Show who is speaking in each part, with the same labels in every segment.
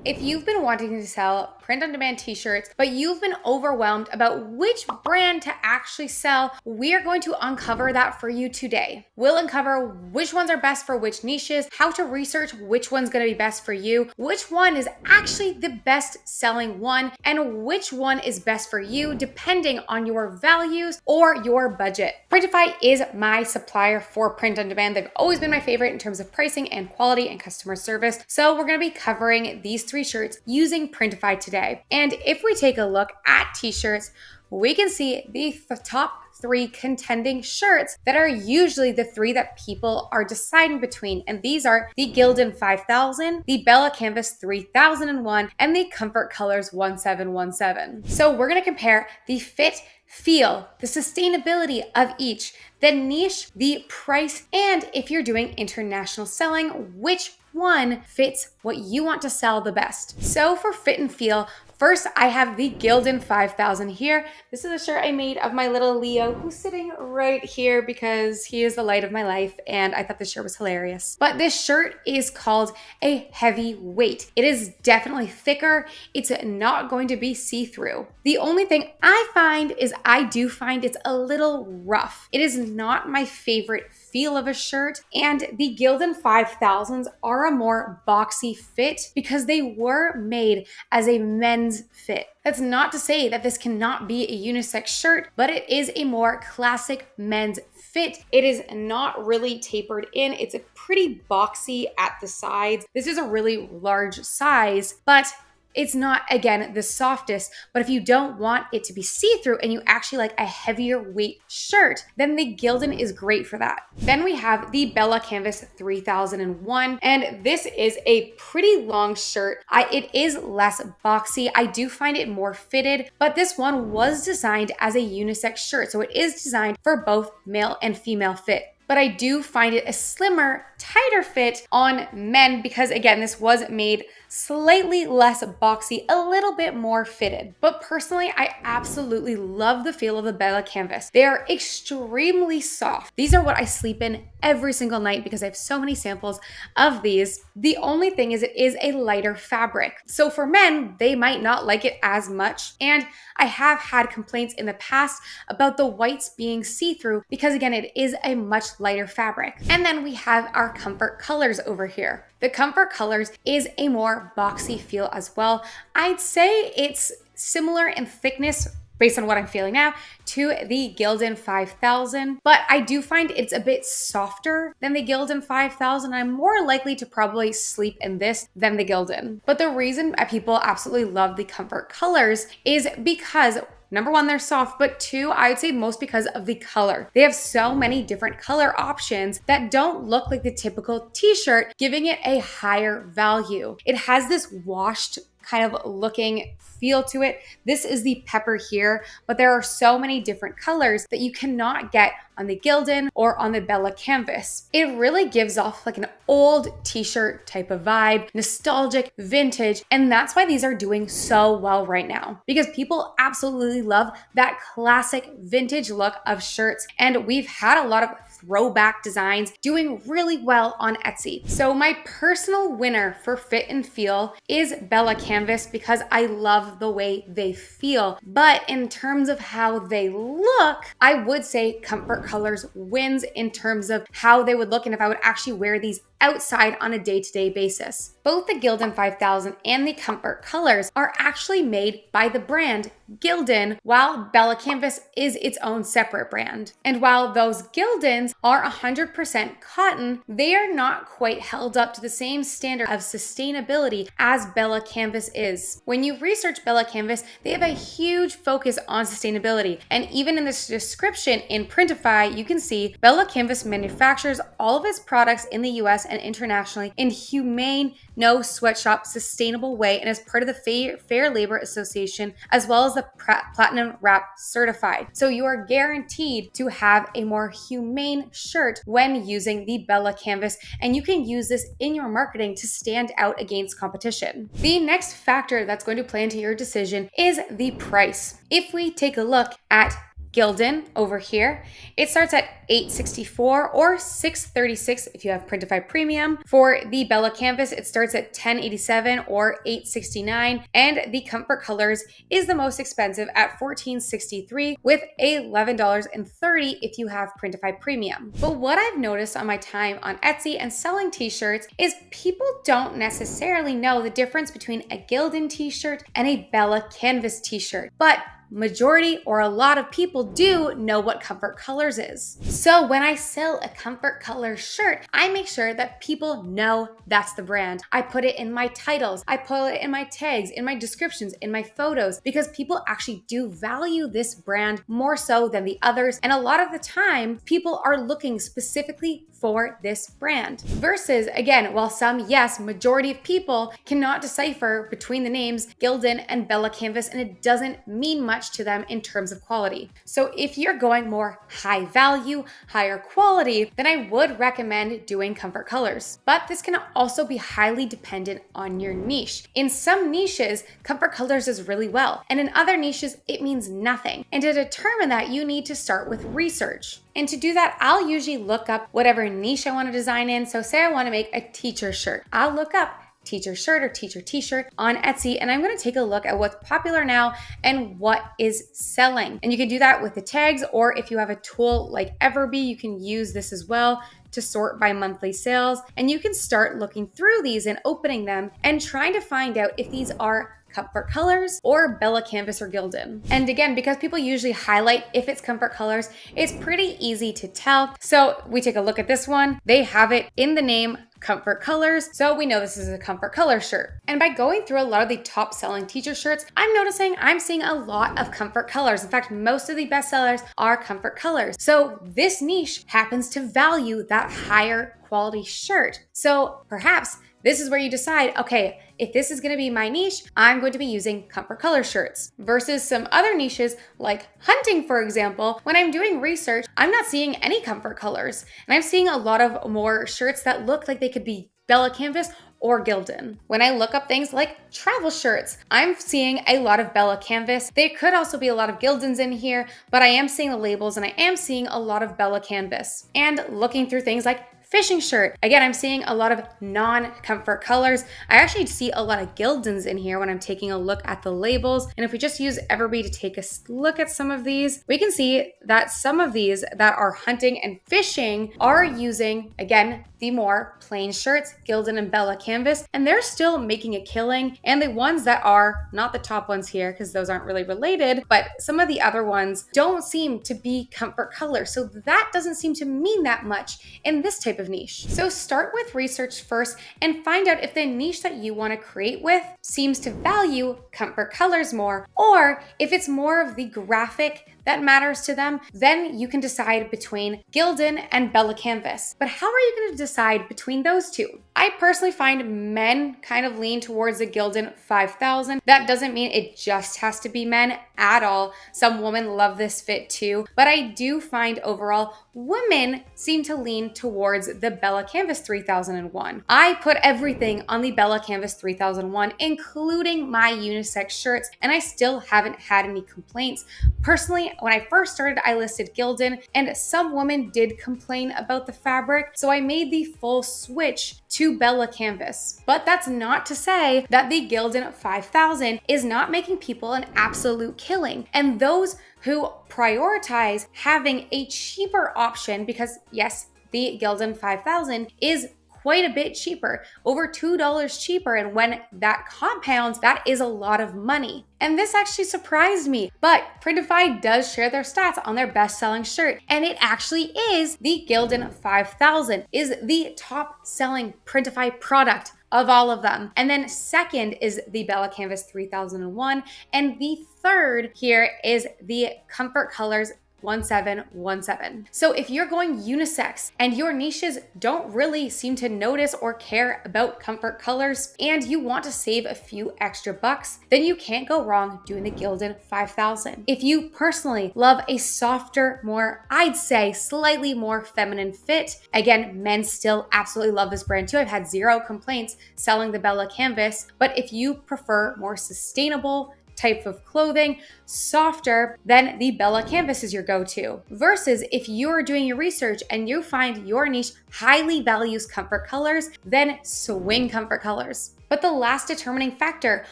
Speaker 1: If you've been wanting to sell print-on-demand t-shirts, but you've been overwhelmed about which brand to actually sell, we are going to uncover that for you today. We'll uncover which ones are best for which niches, how to research which one's going to be best for you, which one is actually the best selling one, and which one is best for you depending on your values or your budget. Printify is my supplier for print-on-demand. They've always been my favorite in terms of pricing and quality and customer service. So we're going to be covering these 3 shirts using Printify today. And if we take a look at t-shirts, we can see the top 3 contending shirts that are usually the 3 that people are deciding between. And these are the Gildan 5000, the Bella+Canvas 3001, and the Comfort Colors 1717. So we're going to compare the fit, feel, the sustainability of each, the niche, the price, and if you're doing international selling, which one fits what you want to sell the best. So for fit and feel, first, I have the Gildan 5000 here. This is a shirt I made of my little Leo, who's sitting right here because he is the light of my life, and I thought this shirt was hilarious. But this shirt is called a heavy weight. It is definitely thicker. It's not going to be see-through. The only thing I find is I do find it's a little rough. It is not my favorite feel of a shirt, and the Gildan 5000s are a more boxy fit because they were made as a men's fit. That's not to say that this cannot be a unisex shirt, but it is a more classic men's fit. It is not really tapered in. It's a pretty boxy at the sides. This is a really large size, but it's not, again, the softest, but if you don't want it to be see-through and you actually like a heavier weight shirt, then the Gildan is great for that. Then we have the Bella+Canvas 3001, and this is a pretty long shirt. It is less boxy. I do find it more fitted, but this one was designed as a unisex shirt, so it is designed for both male and female fit. But I do find it a slimmer, tighter fit on men because, again, this was made slightly less boxy, a little bit more fitted. But personally, I absolutely love the feel of the Bella+Canvas. They are extremely soft. These are what I sleep in every single night because I have so many samples of these. The only thing is it is a lighter fabric. So for men, they might not like it as much. And I have had complaints in the past about the whites being see-through because, again, it is a much lighter fabric. And then we have our Comfort Colors over here. The Comfort Colors is a more boxy feel as well. I'd say it's similar in thickness based on what I'm feeling now to the Gildan 5000, but I do find it's a bit softer than the Gildan 5000. I'm more likely to probably sleep in this than the Gildan. But the reason people absolutely love the Comfort Colors is because number 1, they're soft, but 2, I would say most because of the color. They have so many different color options that don't look like the typical t-shirt, giving it a higher value. It has this washed kind of looking feel to it. This is the pepper here, but there are so many different colors that you cannot get on the Gildan or on the Bella+Canvas. It really gives off like an old t-shirt type of vibe, nostalgic, vintage, and that's why these are doing so well right now because people absolutely love that classic vintage look of shirts, and we've had a lot of throwback designs doing really well on Etsy. So my personal winner for fit and feel is Bella+Canvas because I love the way they feel. But in terms of how they look, I would say Comfort Colors wins in terms of how they would look and if I would actually wear these outside on a day-to-day basis. Both the Gildan 5000 and the Comfort Colors are actually made by the brand Gildan, while Bella+Canvas is its own separate brand. And while those Gildans are 100% cotton, they are not quite held up to the same standard of sustainability as Bella+Canvas is. When you research Bella+Canvas, they have a huge focus on sustainability. And even in this description in Printify, you can see Bella+Canvas manufactures all of its products in the US and internationally in humane, no sweatshop, sustainable way, and is part of the Fair Labor Association, as well as the Platinum Wrap certified. So you are guaranteed to have a more humane shirt when using the Bella+Canvas, and you can use this in your marketing to stand out against competition. The next factor that's going to play into your decision is the price. If we take a look at Gildan over here. It starts at $864 or $636 if you have Printify Premium. For the Bella+Canvas, it starts at $1087 or $869, and the Comfort Colors is the most expensive at $1463 with $11.30 if you have Printify Premium. But what I've noticed on my time on Etsy and selling t-shirts is people don't necessarily know the difference between a Gildan t-shirt and a Bella+Canvas t-shirt, but majority or a lot of people do know what Comfort Colors is. So when I sell a Comfort Colors shirt, I make sure that people know that's the brand. I put it in my titles, I put it in my tags, in my descriptions, in my photos, because people actually do value this brand more so than the others. And a lot of the time, people are looking specifically for this brand. Versus, again, while some, yes, majority of people cannot decipher between the names Gildan and Bella+Canvas, and it doesn't mean much to them in terms of quality. So if you're going more high value, higher quality, then I would recommend doing Comfort Colors. But this can also be highly dependent on your niche. In some niches, Comfort Colors does really well, and in other niches, it means nothing. And to determine that, you need to start with research. And to do that, I'll usually look up whatever niche I want to design in. So say I want to make a teacher shirt. I'll look up teacher shirt or teacher t-shirt on Etsy, and I'm going to take a look at what's popular now and what is selling. And you can do that with the tags, or if you have a tool like Everbee, you can use this as well to sort by monthly sales. And you can start looking through these and opening them and trying to find out if these are Comfort Colors or Bella+Canvas or Gildan. And again, because people usually highlight if it's Comfort Colors, it's pretty easy to tell. So we take a look at this one. They have it in the name Comfort Colors, so we know this is a Comfort Color shirt. And by going through a lot of the top selling teacher shirts, I'm noticing I'm seeing a lot of Comfort Colors. In fact, most of the best sellers are Comfort Colors. So this niche happens to value that higher quality shirt. So perhaps this is where you decide, okay, if this is going to be my niche, I'm going to be using Comfort Color shirts. Versus some other niches like hunting, for example, when I'm doing research, I'm not seeing any Comfort Colors. And I'm seeing a lot of more shirts that look like they could be Bella+Canvas or Gildan. When I look up things like travel shirts, I'm seeing a lot of Bella+Canvas. There could also be a lot of Gildans in here, but I am seeing the labels and I am seeing a lot of Bella+Canvas. And looking through things like fishing shirt. Again, I'm seeing a lot of non-Comfort Colors. I actually see a lot of Gildans in here when I'm taking a look at the labels. And if we just use Everbee to take a look at some of these, we can see that some of these that are hunting and fishing are using, again, the more plain shirts, Gildan and Bella+Canvas, and they're still making a killing. And the ones that are, not the top ones here, because those aren't really related, but some of the other ones don't seem to be Comfort Color. So that doesn't seem to mean that much in this type of niche. So start with research first and find out if the niche that you want to create with seems to value Comfort Colors more, or if it's more of the graphic that matters to them, then you can decide between Gildan and Bella+Canvas. But how are you going to decide between those two? I personally find men kind of lean towards the Gildan 5000. That doesn't mean it just has to be men at all. Some women love this fit too, but I do find overall women seem to lean towards the Bella+Canvas 3001. I put everything on the Bella+Canvas 3001, including my unisex shirts, and I still haven't had any complaints. Personally, when I first started, I listed Gildan, and some women did complain about the fabric, so I made the full switch to Bella+Canvas. But that's not to say that the Gildan 5000 is not making people an absolute killing. And those who prioritize having a cheaper option, because yes, the Gildan 5000 is quite a bit cheaper, over $2 cheaper. And when that compounds, that is a lot of money. And this actually surprised me, but Printify does share their stats on their best-selling shirt. And it actually is the Gildan 5000 is the top selling Printify product of all of them. And then second is the Bella+Canvas 3001. And the third here is the Comfort Colors 1717. So if you're going unisex and your niches don't really seem to notice or care about Comfort Colors and you want to save a few extra bucks, then you can't go wrong doing the Gildan 5000. If you personally love a softer, more, I'd say slightly more feminine fit, again, men still absolutely love this brand too. I've had zero complaints selling the Bella+Canvas, but if you prefer more sustainable, type of clothing, softer, then the Bella+Canvas is your go-to. Versus if you're doing your research and you find your niche highly values comfort colors, then swing comfort colors. But the last determining factor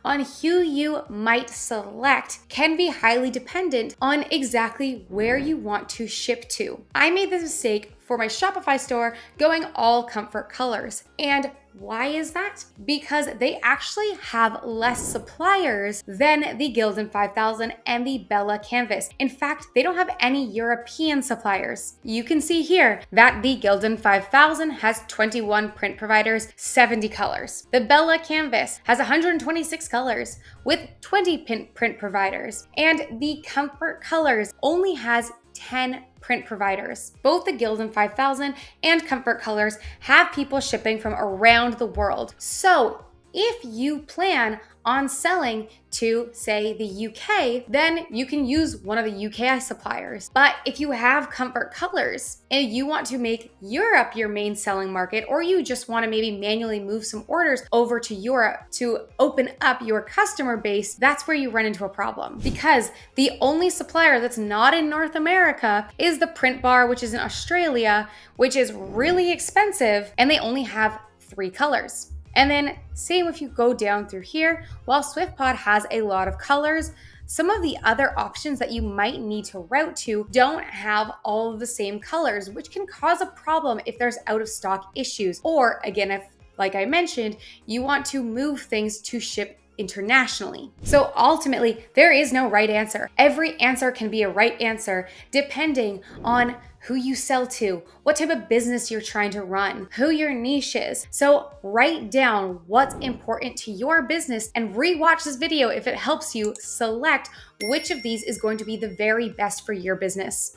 Speaker 1: on who you might select can be highly dependent on exactly where you want to ship to. I made this mistake for my Shopify store going all comfort colors. And why is that? Because they actually have less suppliers than the Gildan 5000 and the Bella+Canvas. In fact, they don't have any European suppliers. You can see here that the Gildan 5000 has 21 print providers, 70 colors. The Bella+Canvas has 126 colors with 20 print providers. And the Comfort Colors only has 10 print providers. Both the Gildan 5000 and Comfort Colors have people shipping from around the world. So if you plan on selling to, say, the UK, then you can use one of the UK suppliers. But if you have Comfort Colors and you want to make Europe your main selling market, or you just want to maybe manually move some orders over to Europe to open up your customer base, that's where you run into a problem. Because the only supplier that's not in North America is the Print Bar, which is in Australia, which is really expensive, and they only have 3 colors. And then same if you go down through here, while SwiftPod has a lot of colors, some of the other options that you might need to route to don't have all of the same colors, which can cause a problem if there's out of stock issues. Or again, if, like I mentioned, you want to move things to ship internationally. So ultimately, there is no right answer. Every answer can be a right answer depending on who you sell to, what type of business you're trying to run, who your niche is. So write down what's important to your business and rewatch this video if it helps you select which of these is going to be the very best for your business.